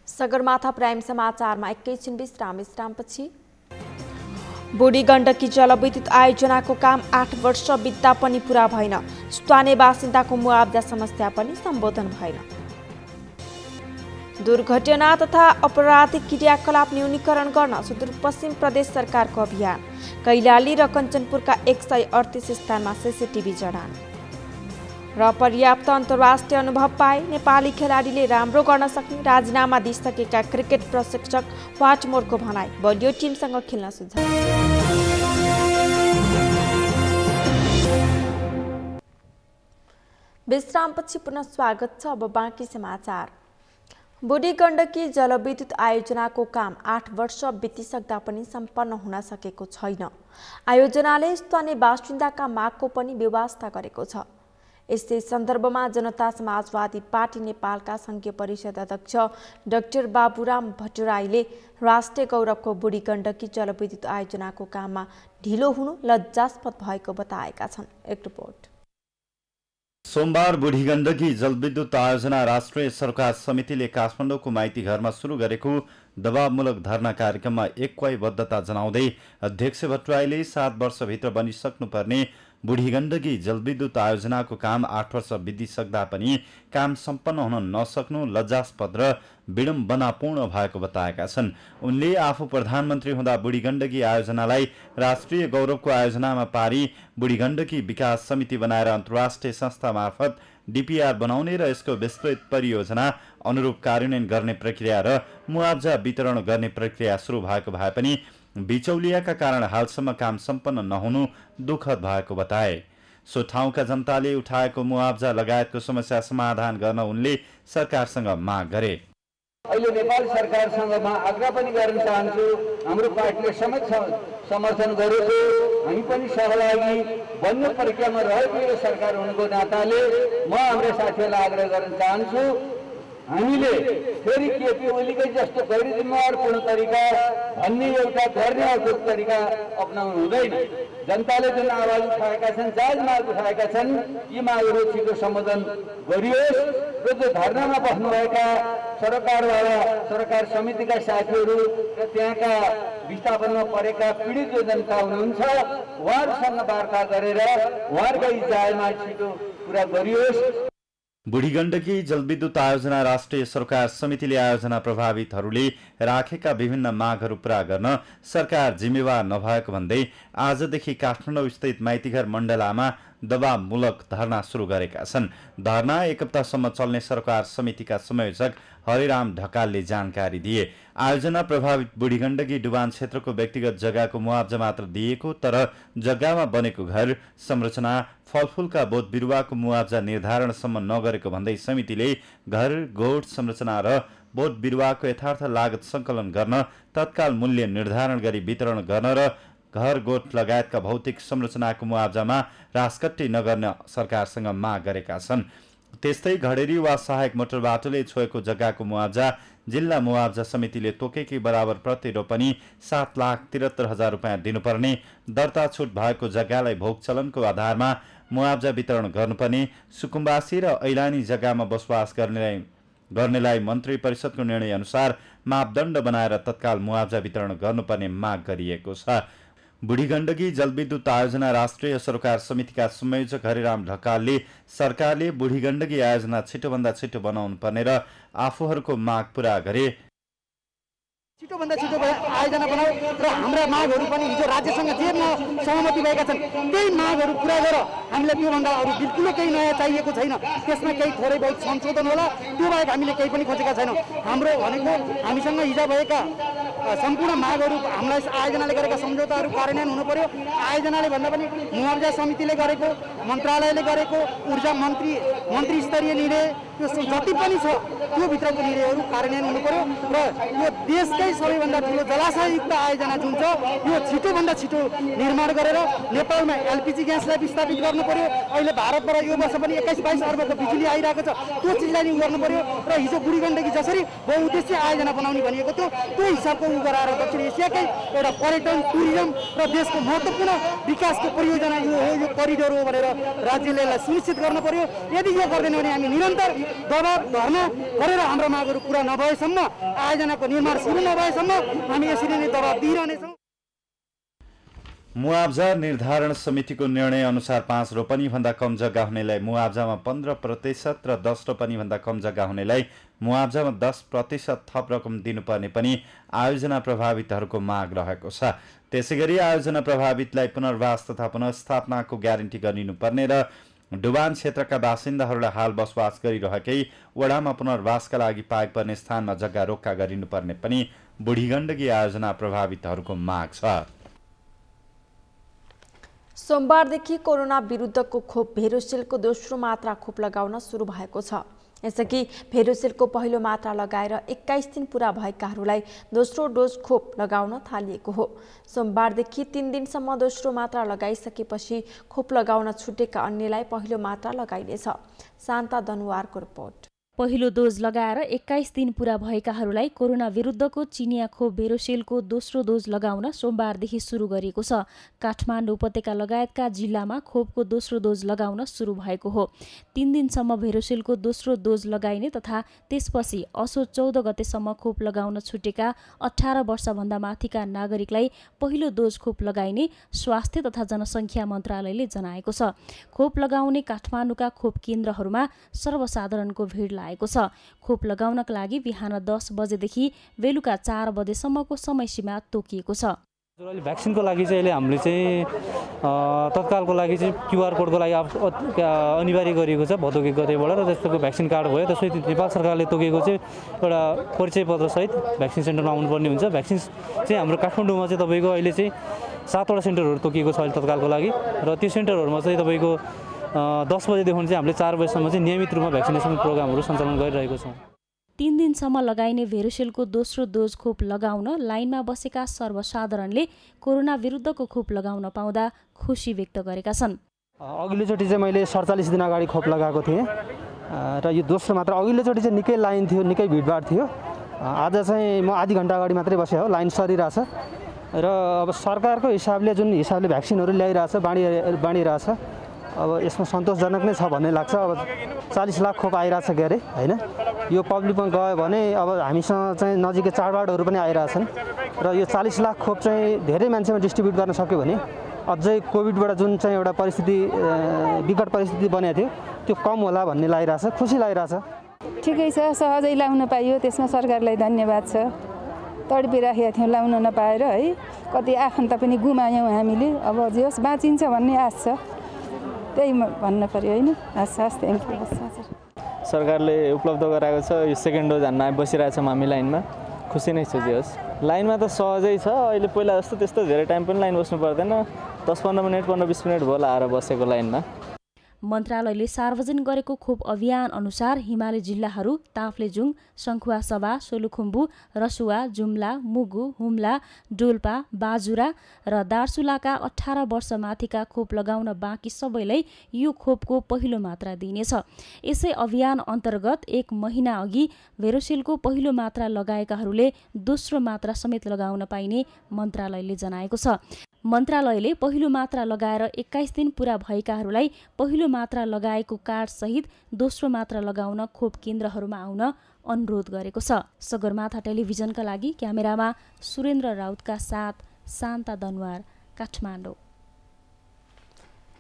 सगरमाथा प्राइम समाचारमा एकैछिन विश्रामपछि बुढी गण्डकी जलविद्युत आयोजनाको काम 8 वर्ष बित्दा पनि पूरा भएन। स्थानीय बासिन्दाको मुआब्जा समस्या पनि सम्बोधन भएन। दुर्घटना तथा अपराधिक क्रियाकलाप न्यूनीकरण गर्न सुदूरपश्चिम प्रदेश सरकारको अभियान। कैलाली र कञ्चनपुरका 138 स्थानमा सीसीटीभी जडान। र पर्याप्त अन्तर्राष्ट्रिय अनुभव पाए नेपाली खेलाडीले राम्रो गर्न सक्ने राजीनामा दिइसकेका क्रिकेट प्रशिक्षक वाटमोरको भनाई। बलियो टिमसँग खेल्न सुझाव। विश्रामपछि पुनः स्वागत छ। अब बाँकी समाचार। बुढी गण्डकी जलविद्युत आयोजनाको काम 8 वर्ष बितिसक्दा पनि सम्पन्न हुन सकेको छैन। आयोजनाले स्थानीय बासिन्दाका मागको पनि व्यवस्था गरेको छ। यस्तै सन्दर्भमा जनता समाजवादी पार्टी नेपालका संघीय परिषद अध्यक्ष डाक्टर बाबुराम भट्टराईले राष्ट्रिय गौरवको बुढी गण्डकी जलविद्युत आयोजनाको काममा ढिलो हुनु लज्जास्पद भएको बताएका छन्। एक रिपोर्ट। सोमबार बुढी गण्डकी जलविद्युत आयोजना राष्ट्रिय सरोकार समितिले काठमाडौँको माइती घरमा सुरु गरेको दबावमूलक धरना कार्यक्रममा एकवाइबद्धता जनाउँदै अध्यक्ष भट्टराईले 7 वर्षभित्र बनिसक्नुपर्ने बुढी गण्डकी जलविद्युत आयोजनाको काम 8 वर्ष बितिसक्दा पनि काम सम्पन्न हुन नसक्नु लज्जास्पद र विडम्बनापूर्ण भएको बताएका छन्। उनले आफू प्रधानमन्त्री हुँदा बुढी गण्डकी आयोजनालाई राष्ट्रिय गौरवको आयोजनामा पारी बुढी गण्डकी विकास समिति बनाएर अन्तर्राष्ट्रिय संस्था मार्फत डीपीआर बनाउने र यसको विस्तृत परियोजना अनुरूप कार्यान्वयन गर्ने प्रक्रिया र मुआब्जा वितरण गर्ने प्रक्रिया सुरु भएको भए पनि बिचौलियाका कारण हालसम्म काम सम्पन्न नहुनु दुःखद भएको बताए। सो ठाउँका जनताले उठाएको मुआब्जा लगायतको समस्या समाधान गर्न उनले सरकारसँग माग गरे। अहिले नेपाल सरकारसँग म आग्रह पनि गर्न चाहन्छु, हाम्रो पार्टीले समेत समर्थन गरेको, हामी पनि सहभागी बन्ने प्रक्रियामा रहेको सरकार हुनुको नाताले म हाम्रा साथीहरूलाई आग्रह गर्न चाहन्छु, हामीले फेरि केपी ओलीकै जस्तो गैर जिम्मेवारपूर्ण तरिका भन्ने एउटा गर्ने अर्को तरिका अपनाउनु हुँदैन। जनताले जुन आवाज उठाएका छन्, जायज माग उठाएका छन्, यी मागहरू छिटो सम्बोधन गरियोस् र जो धरनामा बस्नुभएका सरकार समितिका साथीहरू र त्यहाँका विस्थापनमा परेका पीडित जो जनता हुनुहुन्छ उहाँहरूसँग वार्ता गरेर उहाँहरूका जायज माग छिटो पुरा गरियोस्। बुढी गण्डकी जलविद्युत आयोजना राष्ट्रिय सरोकार समितिले आयोजना प्रभावितहरूले राखेका विभिन्न मागहरू पूरा गर्न सरकार जिम्मेवार नभएको भन्दै आजदेखि काठमाडौँ स्थित माइतीघर मण्डलामा दबावमूलक धरना सुरु गरेका छन्। धरना एक हप्तासम्म चल्ने सरकार समितिका संयोजक हरिराम ढकालले जानकारी दिए। आयोजना प्रभावित बुढीगण्डकी डुबान क्षेत्रको व्यक्तिगत जग्गाको मुआब्जा मात्र दिएको, तर जग्गामा बनेको घर, संरचना, फलफूलका बोट बिरुवाको मुआब्जा निर्धारणसम्म नगरेको भन्दै समितिले घर, गोठ, संरचना र बोट बिरुवाको यथार्थ लागत सङ्कलन गर्न, तत्काल मूल्य निर्धारण गरी वितरण गर्न र घर, गोठ लगायतका भौतिक संरचनाको मुआब्जामा रासकट्टी नगर्न सरकारसँग माग गरेका छन्। त्यस्तै घडेरी वा सहायक मोटर बाटोले छोएको जग्गाको मुआब्जा जिल्ला मुआब्जा समितिले तोकेकै बराबर प्रति रोपनी 7,73,000 रुपियाँ दिनुपर्ने, दर्ता छुट भएको जग्गालाई भोग चलनको आधारमा मुआब्जा वितरण गर्नुपर्ने, सुकुम्बासी र ऐलानी जग्गामा बसोबास गर्नेलाई मन्त्री परिषदको निर्णय अनुसार मापदण्ड बनाएर तत्काल मुआब्जा वितरण गर्नुपर्ने माग गरिएको छ। बुढीगण्डकी जलविद्युत आयोजना राष्ट्रिय सरोकार समितिका संयोजक हरिराम ढकालले सरकारले बुढीगण्डकी आयोजना छिटोभन्दा छिटो बनाउनु पर्ने र आफूहरूको माग पूरा गरे छिटोभन्दा छिटो आयोजना बनाऊ र हाम्रा मागहरू पनि हिजो राज्यसँग जे सहमति भएका छन् त्यही मागहरू पुरा गर। हामीलाई त्योभन्दा अरू बिल्कुलै केही नयाँ चाहिएको छैन। त्यसमा केही थोरै बहुत संशोधन होला, त्यो बाहेक हामीले केही पनि खोजेका छैनौँ। हाम्रो भनेको हामीसँग हिजो भएका सम्पूर्ण मागहरू, हामीलाई आयोजनाले गरेका सम्झौताहरू कार्यान्वयन हुनु पर्यो। आयोजनाले भन्दा पनि मुआब्जा समितिले गरेको, मन्त्रालयले गरेको, ऊर्जा मन्त्री स्तरीय निर्णय, त्यो जति पनि छ त्यो भित्रको निर्णयहरू कार्यान्वयन हुनु पर्यो र यो देशकै सबैभन्दा ठुलो जलाशययुक्त आयोजना जुन छ यो छिटोभन्दा छिटो निर्माण गरेर नेपालमा एलपिजी ग्यासलाई विस्थापित गर्नु पर्यो। अहिले भारतबाट यो वर्ष पनि 21-22 अर्बको बिजुली आइरहेको छ, त्यो चिजलाई नि गर्नु पर्यो र हिजो बुढीगण्डकी जसरी बहुउद्देश्य आयोजना बनाउने भनिएको थियो त्यो हिसाबको गराएर दक्षिण एसियाकै एउटा पर्यटन, टुरिज्म र देशको महत्त्वपूर्ण विकासको परियोजना यो हो, यो करिडोर हो भनेर राज्यले यसलाई सुनिश्चित गर्नु पर्यो। यदि यो गर्दैन भने हामी निरन्तर दबाब धर्ना गरेर हाम्रो मागहरू पुरा नभएसम्म, आयोजनाको निर्माण सुरु नभएसम्म हामी यसरी नै दबाब दिइरहनेछौँ। मुआब्जा निर्धारण समितिको निर्णय अनुसार 5 रोपनीभन्दा कम जग्गा हुनेलाई मुआब्जामा 15% र 10 रोपनीभन्दा कम जग्गा हुनेलाई मुआब्जामा 10% थप रकम दिनुपर्ने पनि आयोजना प्रभावितहरूको माग रहेको छ। त्यसैगरी आयोजना प्रभावितलाई पुनर्वास तथा पुनर्स्थापनाको ग्यारेन्टी गरिनुपर्ने र डुबान क्षेत्रका बासिन्दाहरूलाई हाल बसोबास गरिरहेकै वडामा पुनर्वासका लागि पाइक पर्ने स्थानमा जग्गा रोक्का गरिनुपर्ने पनि बुढीगण्डकी आयोजना प्रभावितहरूको माग छ। सोमबारदेखि कोरोना विरुद्धको खोप भेरोसिलको दोस्रो मात्रा खोप लगाउन सुरु भएको छ। यसअघि भेरोसिलको पहिलो मात्रा लगाएर 21 दिन पूरा भएकाहरूलाई दोस्रो डोज खोप लगाउन थालिएको हो। सोमबारदेखि 3 दिनसम्म दोस्रो मात्रा लगाइसकेपछि खोप लगाउन छुटेका अन्यलाई पहिलो मात्रा लगाइनेछ। शान्ता दनुवारको रिपोर्ट। पहिलो डोज लगाएर 21 दिन पूरा भएकाहरूलाई कोरोना विरुद्धको चिनिया खोप भेरोसिलको दोस्रो डोज लगाउन सोमबारदेखि सुरु गरिएको छ। काठमाडौँ उपत्यका लगायतका जिल्लामा खोपको दोस्रो डोज लगाउन सुरु भएको हो। 3 दिनसम्म भेरोसिलको दोस्रो डोज लगाइने तथा त्यसपछि असोज 14 गतेसम्म खोप लगाउन छुटेका 18 वर्षभन्दा माथिका नागरिकलाई पहिलो डोज खोप लगाइने स्वास्थ्य तथा जनसङ्ख्या मन्त्रालयले जनाएको छ। खोप लगाउने काठमाडौँका खोप केन्द्रहरूमा सर्वसाधारणको भिड लागेको छ। खोप लगाउनका लागि बिहान 10 बजेदेखि बेलुका 4 बजेसम्मको समय सीमा तोकिएको छ। भ्याक्सिनको लागि चाहिँ अहिले हामीले चाहिँ तत्कालको लागि चाहिँ क्युआर कोडको लागि अनिवार्य गरिएको छ भदौ 1 गतेबाट र त्यसको भ्याक्सिन कार्ड भयो। त्यसपछि नेपाल सरकारले तोकेको चाहिँ एउटा परिचय पत्रसहित भ्याक्सिन सेन्टरमा आउनुपर्ने हुन्छ। भ्याक्सिन चाहिँ हाम्रो काठमाडौँमा चाहिँ तपाईँको अहिले चाहिँ 7वटा सेन्टरहरू तोकिएको छ अहिले तत्कालको लागि र त्यो सेन्टरहरूमा चाहिँ तपाईँको 10 बजेदेखि चाहिँ हामीले 4 बजेसम्म चाहिँ नियमित रूपमा भ्याक्सिनेसन प्रोग्रामहरू सञ्चालन गरिरहेको छौँ। 3 दिनसम्म लगाइने भेरोसिलको दोस्रो डोज खोप लगाउन लाइनमा बसेका सर्वसाधारणले कोरोना विरुद्धको खोप लगाउन पाउँदा खुसी व्यक्त गरेका छन्। अघिल्लोचोटि चाहिँ मैले 47 दिन अगाडि खोप लगाएको थिएँ र यो दोस्रो मात्र अघिल्लोचोटि चाहिँ निकै लाइन थियो, निकै भिडभाड थियो। आज चाहिँ म आधी घन्टा अगाडि मात्रै बसेँ हो, लाइन सरिरहेछ र अब सरकारको हिसाबले जुन हिसाबले भ्याक्सिनहरू ल्याइरहेछ बाँडिरहेछ अब यसमा सन्तोषजनक नै छ भन्ने लाग्छ। अब 40 लाख खोप आइरहेछ के अरे होइन, यो पब्लिकमा गयो भने अब हामीसँग चाहिँ नजिकै चाडबाडहरू पनि आइरहेछन् र यो 40 लाख खोप चाहिँ धेरै मान्छेमा डिस्ट्रिब्युट गर्न सक्यो भने अझै कोभिडबाट जुन चाहिँ एउटा परिस्थिति विकट परिस्थिति बनेको थियो त्यो कम होला भन्ने लागिरहेछ, खुसी लागिरहेछ। ठिकै छ, सहजै लाउन पाइयो, त्यसमा सरकारलाई धन्यवाद छ। तडपिराखेका थियौँ लाउन नपाएर है, कति आफन्त पनि गुमायौँ हामीले। अब जे होस् बाँचिन्छ भन्ने आश छ। त्यही भन्न पर्यो होइन। हस् थ्याङ्क यू। हजुर सरकारले उपलब्ध गराएको छ यो सेकेन्ड डोज हान्न बसिरहेछौँ हामी लाइनमा, खुसी नै छु जे होस्। लाइनमा त सहजै छ अहिले, पहिला जस्तो त्यस्तो धेरै टाइम पनि लाइन बस्नु पर्दैन, 10-15 मिनट 15-20 मिनट भयो आएर बसेको लाइनमा। मन्त्रालयले सार्वजनिक गरेको खोप अभियान अनुसार हिमाली जिल्लाहरू ताप्लेजुङ, सङ्खुवासभा, सोलुखुम्बु, रसुवा, जुम्ला, मुगु, हुम्ला, डोल्पा, बाजुरा र दार्चुलाका 18 वर्ष माथिका खोप लगाउन बाँकी सबैलाई यो खोपको पहिलो मात्रा दिइनेछ। यसै अभियान अन्तर्गत 1 महिना अघि भेरोसेलको पहिलो मात्रा लगाएकाहरूले दोस्रो मात्रा समेत लगाउन पाइने मन्त्रालयले जनाएको छ। मन्त्रालयले पहिलो मात्रा लगाएर 21 दिन पूरा भएकाहरूलाई पहिलो मात्रा लगाएको कार्ड सहित दोस्रो मात्रा लगाउन खोप केन्द्रहरूमा आउन अनुरोध गरेको छ। सगरमाथा टेलिभिजनका लागि क्यामेरामा सुरेन्द्र राउतका साथ शान्ता दनवार, काठमाडौँ।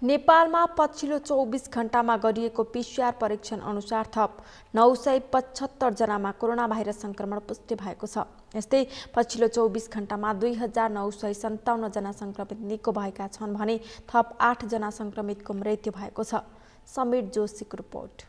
नेपालमा पछिल्लो 24 घण्टामा गरिएको PCR परीक्षण अनुसार थप 975 जनामा कोरोना भाइरस संक्रमण पुष्टि भएको छ। यस्तै पछिल्लो 24 घण्टामा 2957 जना संक्रमित निको भएका छन् भने थप 8 जना संक्रमितको मृत्यु भएको छ। समीर जोशीको रिपोर्ट।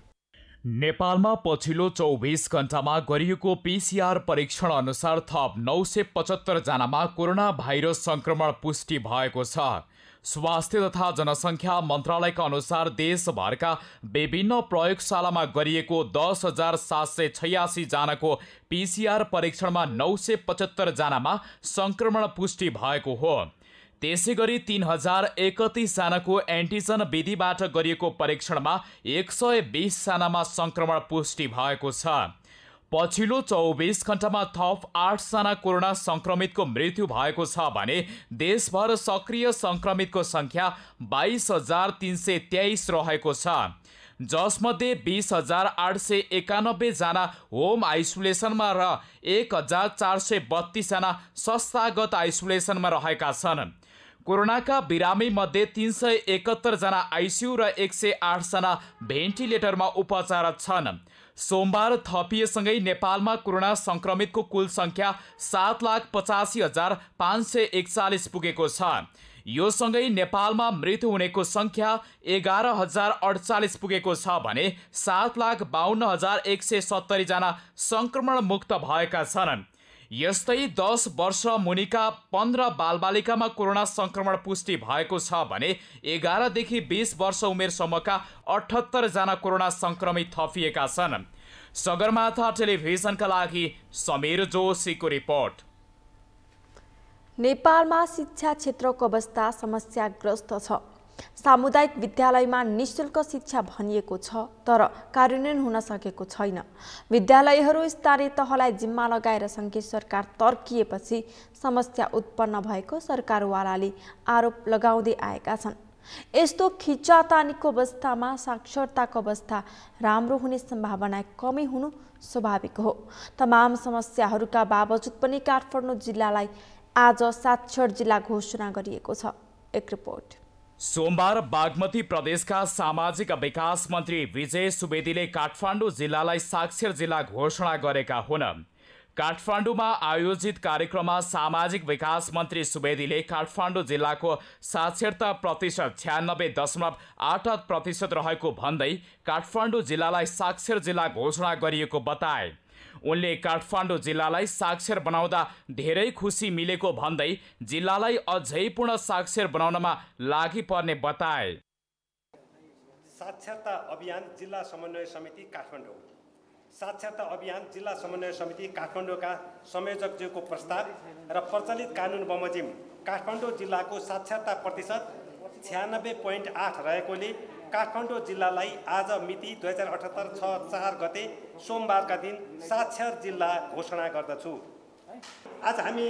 नेपालमा पछिल्लो 24 घण्टामा गरिएको PCR परीक्षण अनुसार थप 975 जनामा कोरोना भाइरस संक्रमण पुष्टि भएको छ। स्वास्थ्य तथा जनसङ्ख्या मन्त्रालयका अनुसार देशभरका विभिन्न प्रयोगशालामा गरिएको 10,786 जनाको PCR परीक्षणमा 975 जनामा संक्रमण पुष्टि भएको हो। त्यसैगरी 3031 जनाको एन्टिजन विधिबाट गरिएको परीक्षणमा 120 जनामा संक्रमण पुष्टि भएको छ। पछिल्लो 24 घण्टामा थप 8 जना कोरोना संक्रमितको मृत्यु भएको छ भने देशभर सक्रिय संक्रमितको संख्या 22,323 रहेको छ, जसमध्ये 20,891 जना होम आइसोलेसनमा र 1,432 जना संस्थागत आइसोलेसनमा रहेका छन्। कोरोनाका बिरामी मध्ये 371 जना आइसियु र 108 जना भेन्टिलेटरमा उपचाररत छन्। सोमबार थपिएसँगै नेपालमा कोरोना संक्रमितको कुल संख्या 7,85,541 पुगेको छ। यो सँगै नेपालमा मृत्यु हुनेको संख्या 11,048 पुगेको छ भने 7,52,170 जना संक्रमण मुक्त भएका छन्। यस्तै 10 वर्ष मुनिका 15 बालबालिकामा कोरोना संक्रमण पुष्टि भएको छ भने 11 देखि 20 वर्ष उमेरसम्मका 78 जना कोरोना संक्रमित थपिएका छन्। सगरमाथा टेलिभिजनका लागि समीर जोशीको रिपोर्ट। नेपालमा शिक्षा क्षेत्रको अवस्था समस्याग्रस्त छ। सामुदायिक विद्यालयमा निःशुल्क शिक्षा भनिएको छ तर कार्यान्वयन हुन सकेको छैन। विद्यालयहरू स्थानीय तहलाई जिम्मा लगाएर सङ्घीय सरकार तर्किएपछि समस्या उत्पन्न भएको सरकारवालाले आरोप लगाउँदै आएका छन्। यस्तो खिचातानीको अवस्थामा साक्षरताको अवस्था राम्रो हुने सम्भावना कमी हुनु स्वाभाविक हो। तमाम समस्याहरूका बावजुद पनि काठमाडौँ जिल्लालाई आज साक्षर जिल्ला घोषणा गरिएको छ। एक रिपोर्ट। सोमबार बागमती प्रदेशका सामाजिक विकास मन्त्री विजय सुवेदीले काठमाडौँ जिल्लालाई साक्षर जिल्ला घोषणा गरेका हुन्। काठमाडौँमा आयोजित कार्यक्रममा सामाजिक विकास मन्त्री सुवेदीले काठमाडौँ जिल्लाको साक्षरता प्रतिशत 96.88% रहेको भन्दै काठमाडौँ जिल्लालाई साक्षर जिल्ला घोषणा गरिएको बताए। उनले काठमाडौँ जिल्लालाई साक्षर बनाउँदा धेरै खुसी मिलेको भन्दै जिल्लालाई अझै पूर्ण साक्षर बनाउनमा लागि पर्ने बताए। साक्षरता अभियान जिल्ला समन्वय समिति काठमाडौँ, साक्षरता अभियान जिल्ला समन्वय समिति काठमाडौँका संयोजकज्यूको प्रस्ताव र प्रचलित कानुन बमोजिम काठमाडौँ जिल्लाको साक्षरता प्रतिशत 96.8 रहेकोले काठमाडौँ जिल्लालाई आज मिति 2078/6/4 गते सोमबारका दिन साक्षर जिल्ला घोषणा गर्दछु। आज हामी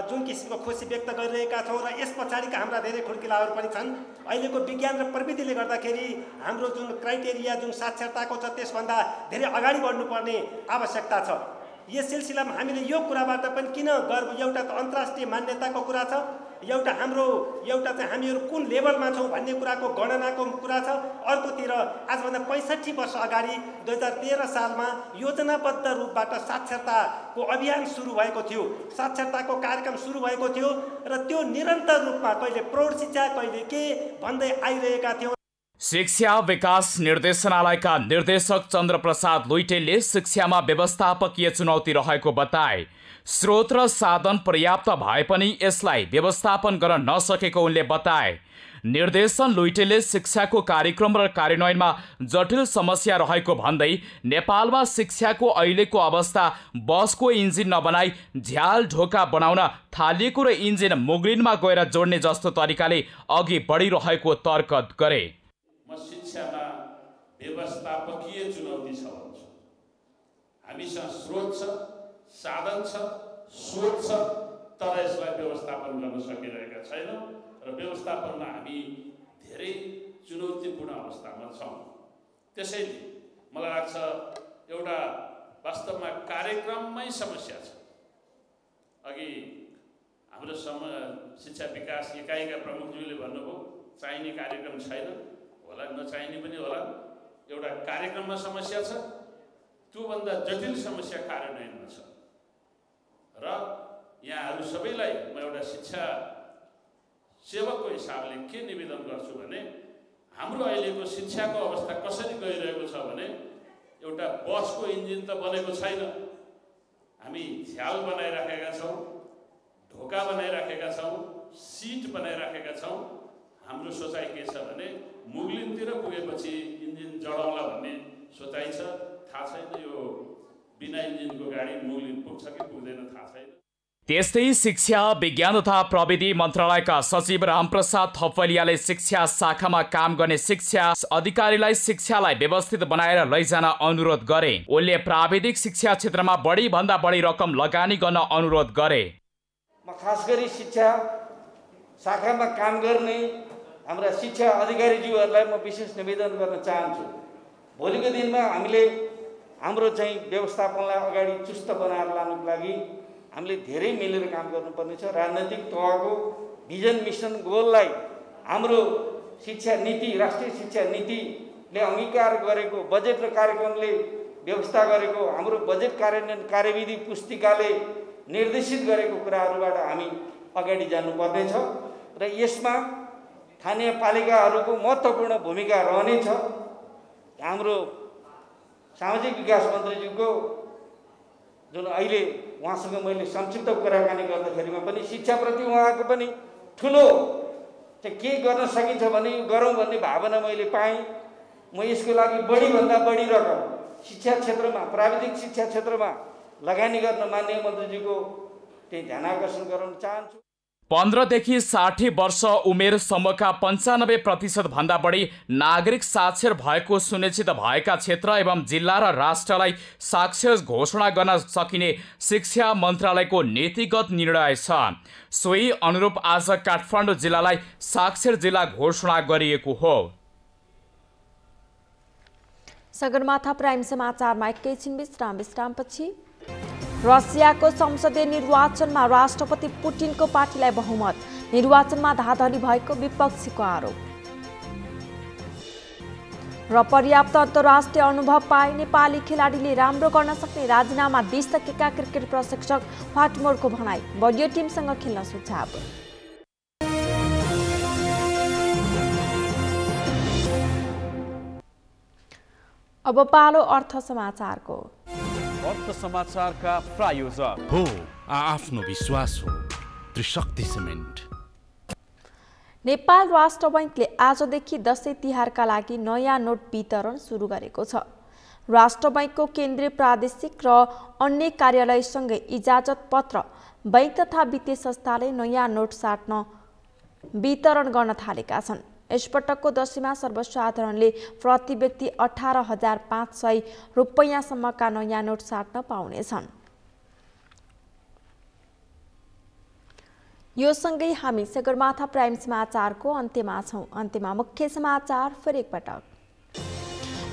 जुन किसिमको खुसी व्यक्त गरिरहेका छौँ र यस पछाडिका हाम्रा धेरै खुड्किलाहरू पनि छन्। अहिलेको विज्ञान र प्रविधिले गर्दाखेरि हाम्रो जुन क्राइटेरिया जुन साक्षरताको छ त्यसभन्दा धेरै अगाडि बढ्नुपर्ने आवश्यकता छ। यस सिलसिलामा हामीले यो कुराबाट पनि किन गर्व, एउटा त अन्तर्राष्ट्रिय मान्यताको कुरा छ, एउटा चाहिँ हामीहरू कुन लेभलमा छौँ भन्ने कुराको गणनाको कुरा छ। अर्कोतिर आजभन्दा 65 वर्ष अगाडि 2013 सालमा योजनाबद्ध रूपबाट साक्षरताको अभियान सुरु भएको थियो, साक्षरताको कार्यक्रम सुरु भएको थियो र त्यो निरन्तर रूपमा कहिले प्रौढ शिक्षा कहिले के भन्दै आइरहेका थियौँ। शिक्षा विकास निर्देशनालयका निर्देशक चन्द्रप्रसाद लुइटेलले शिक्षामा व्यवस्थापकीय चुनौती रहेको बताए। स्रोत र साधन पर्याप्त भए पनि यसलाई व्यवस्थापन गर्न नसकेको उनले बताए। निर्देशन लुइटेलले शिक्षाको कार्यक्रम र कार्यान्वयनमा जटिल समस्या रहेको भन्दै नेपालमा शिक्षाको अहिलेको अवस्था बसको इन्जिन नबनाई झ्याल ढोका बनाउन थालिएको र इन्जिन मुग्लिनमा गएर जोड्ने जस्तो तरिकाले अघि बढिरहेको तर्क गरे। म शिक्षामा व्यवस्थापकीय चुनौती छ भन्छु। हामीसँग स्रोत छ, साधन छ, सोच छ, तर यसलाई व्यवस्थापन गर्न सकिरहेका छैनौँ र व्यवस्थापनमा हामी धेरै चुनौतीपूर्ण अवस्थामा छौँ। त्यसैले मलाई लाग्छ एउटा वास्तवमा कार्यक्रममै समस्या छ। अघि हाम्रो शिक्षा विकास इकाइका प्रमुखज्यूले भन्नुभयो चाहिने कार्यक्रम छैन होला, नचाहिने पनि होला। एउटा कार्यक्रममा समस्या छ, त्योभन्दा जटिल समस्या कार्यान्वयनमा छ। र यहाँहरू सबैलाई म एउटा शिक्षा सेवकको हिसाबले के निवेदन गर्छु भने हाम्रो अहिलेको शिक्षाको अवस्था कसरी गइरहेको छ भने एउटा बसको इन्जिन त बनेको छैन। हामी झ्याल बनाइराखेका छौँ, ढोका बनाइराखेका छौँ, सिट बनाइराखेका छौँ। हाम्रो सोचाइ के छ भने मुग्लिनतिर पुगेपछि इन्जिन जडाउला भन्ने सोचाइ छ। थाहा छैन यो बिना इन्जिनको गाडी मुग्लिन पुग्छ कि पुग्दैन थाहा छैन। त्यस्तै शिक्षा विज्ञान तथा प्रविधि मन्त्रालयका सचिव रामप्रसाद थपलियाले शिक्षा शाखामा काम गर्ने शिक्षा अधिकारीलाई शिक्षालाई व्यवस्थित बनाएर लैजान अनुरोध गरे। उनले प्राविधिक शिक्षा क्षेत्रमा बढी भन्दा बढी रकम लगानी गर्न अनुरोध गरे। म खास गरी शिक्षा शाखामा काम गर्ने हाम्रा शिक्षा अधिकारीज्यूहरूलाई म विशेष निवेदन गर्न चाहन्छु। भोलिको दिनमा हामीले हाम्रो चाहिँ व्यवस्थापनलाई अगाडि चुस्त बनाएर लानुको लागि हामीले धेरै मिलेर काम गर्नुपर्ने छ। राजनैतिक तहको भिजन मिसन गोललाई हाम्रो शिक्षा नीति, राष्ट्रिय शिक्षा नीतिले अङ्गीकार गरेको बजेट र कार्यक्रमले व्यवस्था गरेको हाम्रो बजेट कार्यान्वयन कार्यविधि पुस्तिकाले निर्देशित गरेको कुराहरूबाट हामी अगाडि जानुपर्नेछ र यसमा स्थानीय पालिकाहरूको महत्त्वपूर्ण भूमिका रहनेछ। हाम्रो सामाजिक विकास मन्त्रीज्यूको जुन अहिले उहाँसँग मैले संक्षिप्त कुराकानी गर्दाखेरिमा पनि शिक्षाप्रति उहाँको पनि ठुलो चाहिँ के गर्न सकिन्छ भने यो गरौँ भन्ने भावना मैले पाएँ। म यसको लागि बढीभन्दा बढी रकम शिक्षा क्षेत्रमा, प्राविधिक शिक्षा क्षेत्रमा लगानी गर्न माननीय मन्त्रीज्यूको त्यही ध्यान आकर्षण गराउन चाहन्छु। 15 देखि 60 वर्ष उमेर समूहका 95% भन्दा बढी नागरिक साक्षर भएको सुनिश्चित भएका क्षेत्र एवं जिल्ला र राष्ट्रलाई साक्षर घोषणा गर्न सकिने शिक्षा मन्त्रालयको नीतिगत निर्णय छ। सोही अनुरूप आज काठमाडौँ जिल्लालाई साक्षर जिल्ला घोषणा गरिएको हो। सगरमाथा प्राइम समाचारमा एकैछिन विश्रामपछि रसियाको संसदीय निर्वाचनमा राष्ट्रपति पुटिनको पार्टीलाई बहुमत, निर्वाचनमा धाँधली भएको विपक्षीको आरोप। र पर्याप्त अन्तर्राष्ट्रिय अनुभव पाए नेपाली खेलाडीले राम्रो गर्न सक्ने राजीनामा दिइसकेका क्रिकेट प्रशिक्षक फाटमोरको भनाई, बलियो टिमसँग खेल्न सुझाव। अब पालो अर्थ समाचारको। अर्थ समाचारका प्रायोजक हो आफ्नो विश्वास हो त्रिशक्ति सिमेन्ट। नेपाल राष्ट्र बैंकले आजदेखि दशैं तिहारका लागि नयाँ नोट वितरण सुरु गरेको छ। राष्ट्र बैंकको केन्द्रीय प्रादेशिक र अन्य कार्यालयसँगै इजाजत पत्र बैंक तथा वित्तीय संस्थाले नयाँ नोट साट्न वितरण गर्न थालेका छन्। यसपटकको दशैंमा सर्वसाधारणले प्रति व्यक्ति 18,500 रुपैयाँसम्मका नयाँ नोट साट्न पाउनेछन्। यो सँगै हामी सगरमाथा प्राइम समाचारको अन्त्यमा छौं। अन्त्यमा मुख्य समाचार फेरि एकपटक।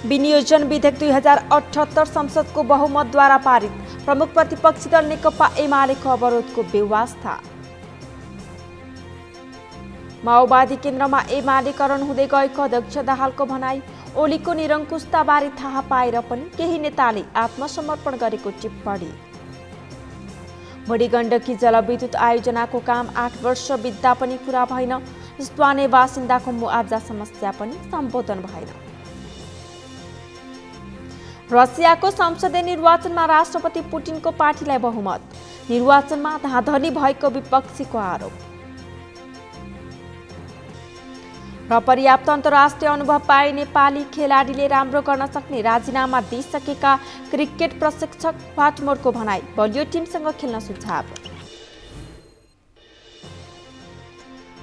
विनियोजन विधेयक 2078 संसदको बहुमतद्वारा पारित, प्रमुख प्रतिपक्षी दल नेकपा एमालेको अवरोधको व्यवस्था। माओवादी केन्द्रमा एमालेकरण हुँदै गएको अध्यक्ष दाहालको भनाई, ओलीको निरङ्कुशताबारे थाहा पाएर पनि केही नेताले आत्मसमर्पण गरेको टिप्पणी। बुढी गण्डकी जलविद्युत आयोजनाको काम 8 वर्ष बित्दा पनि पूरा भएन, स्थानीय बासिन्दाको मुआब्जा समस्या पनि सम्बोधन भएन। रसियाको संसदीय निर्वाचनमा राष्ट्रपति पुटिनको पार्टीलाई बहुमत, निर्वाचनमा धाँधली भएको विपक्षीको आरोप। र पर्याप्त अन्तर्राष्ट्रिय अनुभव पाए नेपाली खेलाडीले राम्रो गर्न सक्ने राजीनामा दिइसकेका क्रिकेट प्रशिक्षक फाटमोरको भनाई, बलियो टिमसँग खेल्न सुझाव।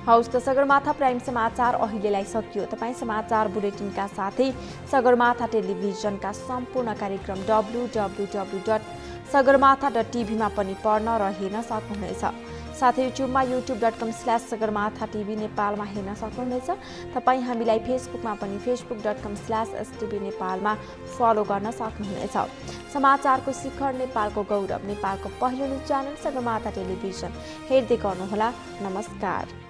हौस् त सगरमाथा प्राइम समाचार अहिलेलाई सकियो। तपाईँ समाचार बुलेटिनका साथै सगरमाथा टेलिभिजनका सम्पूर्ण कार्यक्रम www.sagarmatha.tv मा पनि पढ्न र हेर्न सक्नुहुनेछ। साथै युट्युबमा youtube.com/sagarmatha.tv नेपालमा हेर्न सक्नुहुनेछ। तपाईँ हामीलाई फेसबुकमा पनि facebook.com/stv नेपालमा फलो गर्न सक्नुहुनेछ। समाचारको शिखर, नेपालको गौरव, नेपालको पहिलो न्युज च्यानल सगरमाथा टेलिभिजन हेर्दै गर्नुहोला। नमस्कार।